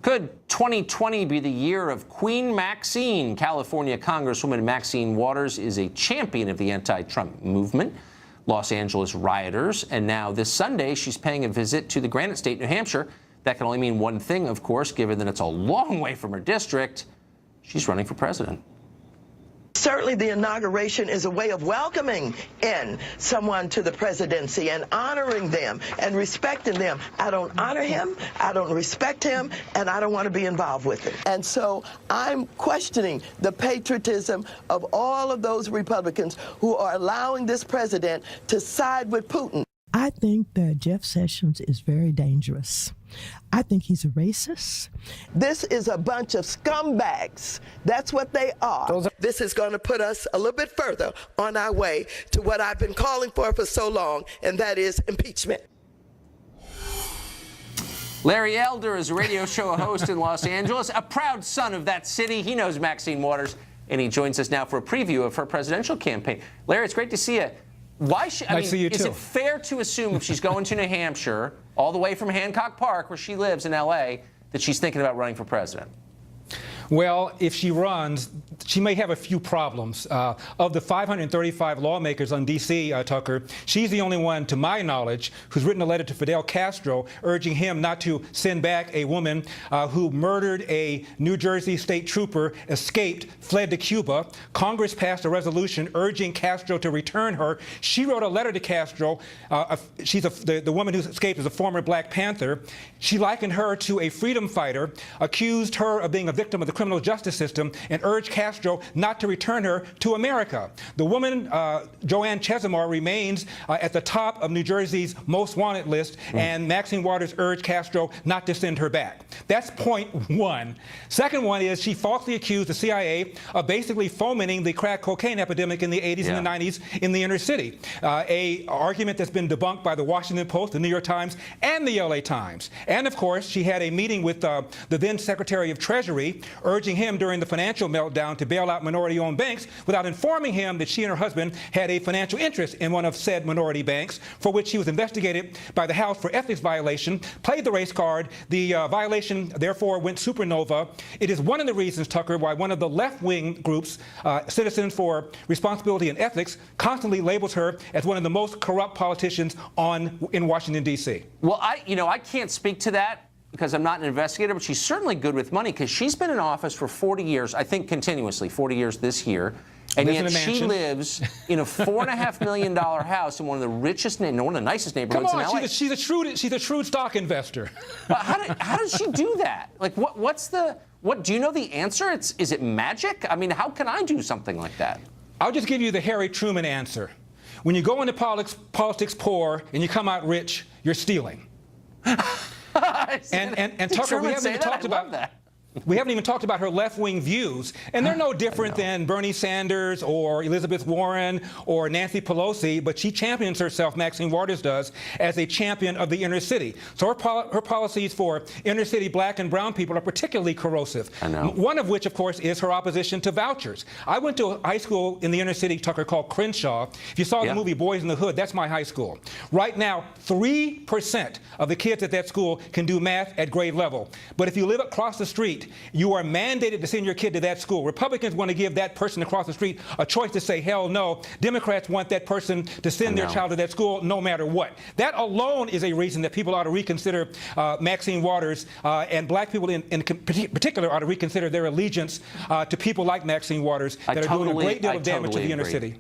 Could 2020 be the year of Queen Maxine? California Congresswoman Maxine Waters is a champion of the anti-Trump movement, Los Angeles rioters, and now this Sunday she's paying a visit to the Granite State, New Hampshire. That can only mean one thing, of course, given that it's a long way from her district. She's running for president. Certainly the inauguration is a way of welcoming in someone to the presidency and honoring them and respecting them. I don't honor him, I don't respect him, and I don't want to be involved with it. And so I'm questioning the patriotism of all of those Republicans who are allowing this president to side with Putin. I think that Jeff Sessions is very dangerous. I think he's a racist. This is a bunch of scumbags. That's what they are. This is going to put us a little bit further on our way to what I've been calling for so long, and that is impeachment. Larry Elder is a radio show host in Los Angeles, a proud son of that city. He knows Maxine Waters, and he joins us now for a preview of her presidential campaign. Larry, it's great to see you. Why should, I mean, is it fair to assume if she's going to New Hampshire, all the way from Hancock Park, where she lives in L.A., that she's thinking about running for president? Well, if she runs, she may have a few problems. Of the 535 lawmakers on D.C., Tucker, she's the only one, to my knowledge, who's written a letter to Fidel Castro urging him not to send back a woman who murdered a New Jersey state trooper, escaped, fled to Cuba. Congress passed a resolution urging Castro to return her. She wrote a letter to Castro. The woman who escaped is a former Black Panther. She likened her to a freedom fighter, accused her of being a victim of the criminal justice system, and urged Castro not to return her to America. The woman, Joanne Chesimard, remains at the top of New Jersey's most wanted list, and Maxine Waters urged Castro not to send her back. That's point one. Second one is she falsely accused the CIA of basically fomenting the crack cocaine epidemic in the 80s and the 90s in the inner city, a argument that's been debunked by the Washington Post, the New York Times, and the LA Times. And of course, she had a meeting with the then Secretary of Treasury, urging him during the financial meltdown to bail out minority-owned banks without informing him that she and her husband had a financial interest in one of said minority banks, for which she was investigated by the House for ethics violation, played the race card. The violation, therefore, went supernova. It is one of the reasons, Tucker, why one of the left-wing groups, Citizens for Responsibility and Ethics, constantly labels her as one of the most corrupt politicians in Washington, D.C. Well, I can't speak to that, because I'm not an investigator, but she's certainly good with money, because she's been in office for 40 years, I think continuously, 40 years this year, and yet she lives in a $4.5 million house in one of the richest, one of the nicest neighborhoods in LA. She's a shrewd stock investor. How does she do that? Like, what do you know the answer? Is it magic? I mean, how can I do something like that? I'll just give you the Harry Truman answer. When you go into politics poor and you come out rich, you're stealing. And Tucker, we haven't even talked about her left-wing views, and they're no different than Bernie Sanders or Elizabeth Warren or Nancy Pelosi, but she champions herself, Maxine Waters does, as a champion of the inner city. So her policies for inner-city black and brown people are particularly corrosive. I know. One of which, of course, is her opposition to vouchers. I went to a high school in the inner city, Tucker, called Crenshaw. If you saw the movie Boys in the Hood, that's my high school. Right now, 3% of the kids at that school can do math at grade level. But if you live across the street, you are mandated to send your kid to that school. Republicans want to give that person across the street a choice to say, hell no. Democrats want that person to send their child to that school no matter what. That alone is a reason that people ought to reconsider Maxine Waters, and black people in particular ought to reconsider their allegiance to people like Maxine Waters that are doing a great deal of damage to the inner city.